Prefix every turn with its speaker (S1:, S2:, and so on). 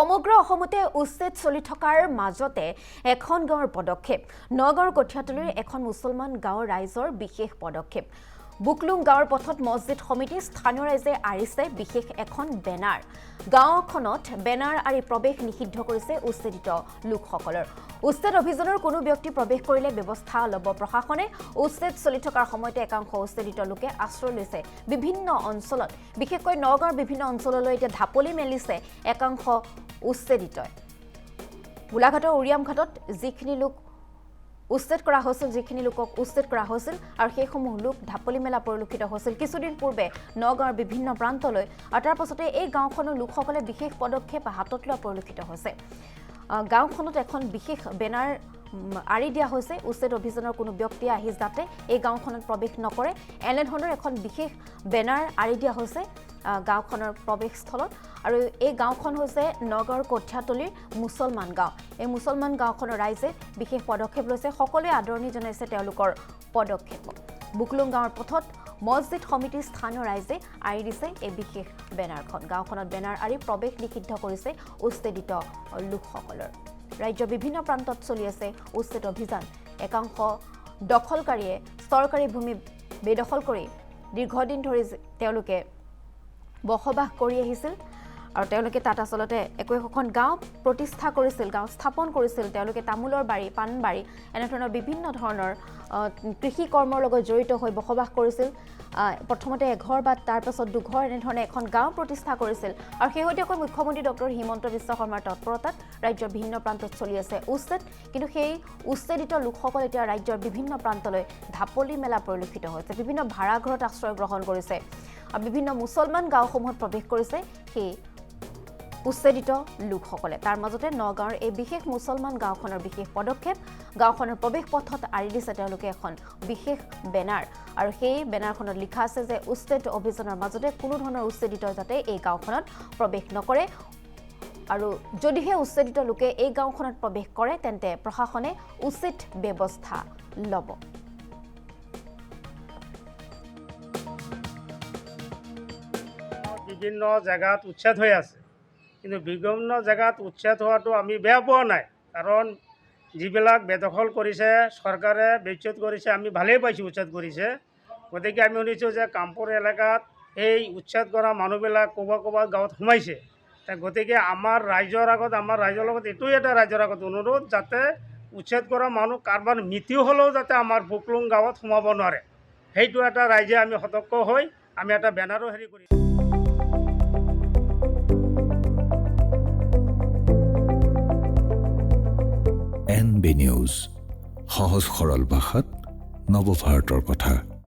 S1: সমগ্ৰ অসমতে উচ্ছেদ চলি থকাৰ মাজতে এখন গাঁৱৰ পদক্ষেপ নগাঁৱৰ কঠিয়াতলিৰ এখন মুছলমান গাঁৱৰ ৰাইজৰ বিশেষ পদক্ষেপ বুকলুং গাঁৱৰ পথত মছজিদ সমিতি স্থানীয় ৰাইজে আৰিছে বিশেষ এখন বেনাৰ গাঁওখনত বেনাৰ আৰি প্ৰৱেশ নিষিদ্ধ কৰিছে উচ্ছেদিত লোকসকলৰ উচ্ছেদ অভিযানৰ কোনো ব্যক্তি প্ৰৱেশ কৰিলে ব্যৱস্থা ল'ব প্ৰশাসনে উচ্ছেদ চলি থকাৰ সময়তে একাংশ উচ্ছেদিত লোকে আশ্ৰয় লৈছে বিভিন্ন অঞ্চলত বিশেষকৈ নগাঁৱৰ বিভিন্ন অঞ্চললৈ এতিয়া ঢাপলি মেলিছে একাংশ উচ্ছেদিতই গোলাঘাটৰ উৰিয়ামঘাটত যিখিনি লোক উচ্ছেদ কৰা হৈছিল যিখিনি লোকক উচ্ছেদ কৰা হৈছিল আৰু সেইসমূহ লোক ঢাপলি মেলা পৰিলক্ষিত হৈছিল কিছুদিন পূৰ্বে নগাঁৱৰ বিভিন্ন প্ৰান্তলৈ আৰু তাৰ পাছতে এই গাঁওখনৰ লোকসকলে বিশেষ পদক্ষেপ হাতত লোৱা পৰিলক্ষিত হৈছে গাঁওখনত এখন বিশেষ বেনাৰ আৰি দিয়া হৈছে উচ্ছেদ অভিযানৰ কোনো ব্যক্তি আহি যাতে এই গাঁওখনত প্ৰৱেশ নকৰে এনেধৰণৰ এখন বিশেষ বেনাৰ আৰি দিয়া হৈছে গাঁওখনৰ প্ৰৱেশস্থলত আৰু এই গাঁওখন হৈছে নগাঁৱৰ কঠিয়াতলিৰ মুছলমান গাঁও এই মুছলমান গাঁওখনৰ ৰাইজে বিশেষ পদক্ষেপ লৈছে সকলোৱে আদৰণি জনাইছে তেওঁলোকৰ পদক্ষেপক বুকলুং গাঁৱৰ পথত মছজিদ সমিতিৰ স্থানীয় ৰাইজে আৰি দিছে এই বিশেষ বেনাৰখন গাঁওখনত বেনাৰ আৰি প্ৰৱেশ নিষিদ্ধ কৰিছে উচ্ছেদিত লোকসকলৰ ৰাজ্যৰ বিভিন্ন প্ৰান্তত চলি আছে উচ্ছেদ অভিযান একাংশ দখলকাৰীয়ে চৰকাৰী ভূমি বেদখল কৰি দীৰ্ঘদিন ধৰি তেওঁলোকে বসবাস কৰি আহিছিল আৰু তেওঁলোকে তাত আচলতে একোখন গাঁও প্ৰতিষ্ঠা কৰিছিল গাঁও স্থাপন কৰিছিল তেওঁলোকে তামোলৰ বাৰী পাণ বাৰী এনেধৰণৰ বিভিন্ন ধৰণৰ কৃষি কৰ্মৰ লগত জড়িত হৈ বসবাস কৰিছিল প্ৰথমতে এঘৰ বা তাৰ পাছত দুঘৰ এনেধৰণে এখন গাঁও প্ৰতিষ্ঠা কৰিছিল আৰু শেহতীয়াকৈ মুখ্যমন্ত্ৰী ডক্টৰ হিমন্ত বিশ্ব শৰ্মাৰ তৎপৰতাত ৰাজ্যৰ বিভিন্ন প্ৰান্তত চলি আছে উচ্ছেদ কিন্তু সেই উচ্ছেদিত লোকসকল এতিয়া ৰাজ্যৰ বিভিন্ন প্ৰান্তলৈ ঢাপলি মেলা পৰিলক্ষিত হৈছে বিভিন্ন ভাড়াঘৰত আশ্ৰয় গ্ৰহণ কৰিছে আৰু বিভিন্ন মুছলমান গাঁওসমূহত প্ৰৱেশ কৰিছে সেই উচ্ছেদিত লোকসকলে তাৰ মাজতে নগাঁৱৰ এই বিশেষ মুছলমান গাঁওখনৰ বিশেষ পদক্ষেপ গাঁওখনৰ প্ৰৱেশ পথত আৰি দিছে তেওঁলোকে এখন বিশেষ বেনাৰ আৰু সেই বেনাৰখনত লিখা আছে যে উচ্ছেদ অভিযানৰ মাজতে কোনো ধৰণৰ উচ্ছেদিত যাতে এই গাঁওখনত প্ৰৱেশ নকৰে আৰু যদিহে উচ্ছেদিত লোকে এই গাঁওখনত প্ৰৱেশ কৰে তেন্তে প্ৰশাসনে উচিত ব্যৱস্থা ল'ব
S2: বিভিন্ন জায়গাত উচ্ছেদ হৈ আছে কিন্তু বিভিন্ন জায়গাত উচ্ছেদ হোৱাটো আমি বেয়া পোৱা নাই কাৰণ যিবিলাক বেদখল কৰিছে চৰকাৰে বিচ্ছেদ কৰিছে আমি ভালেই পাইছোঁ উচ্ছেদ কৰিছে গতিকে আমি শুনিছোঁ যে কামপুৰ এলেকাত এই উচ্ছেদ কৰা মানুহবিলাক ক'ৰবাত গাঁৱত সোমাইছে গতিকে আমাৰ ৰাইজৰ লগত এইটোৱে এটা ৰাইজৰ আগত অনুৰোধ যাতে উচ্ছেদ কৰা মানুহ কাৰোবাৰ মৃত্যু হ'লেও যাতে আমাৰ বুকলুং গাঁৱত সোমাব নোৱাৰে সেইটো এটা ৰাইজে আমি সতৰ্ক হৈ আমি এটা বেনাৰো হেৰি কৰিছোঁ
S3: NB নিউজ সহজ সৰল ভাষাত নৱভাৰতৰ কথা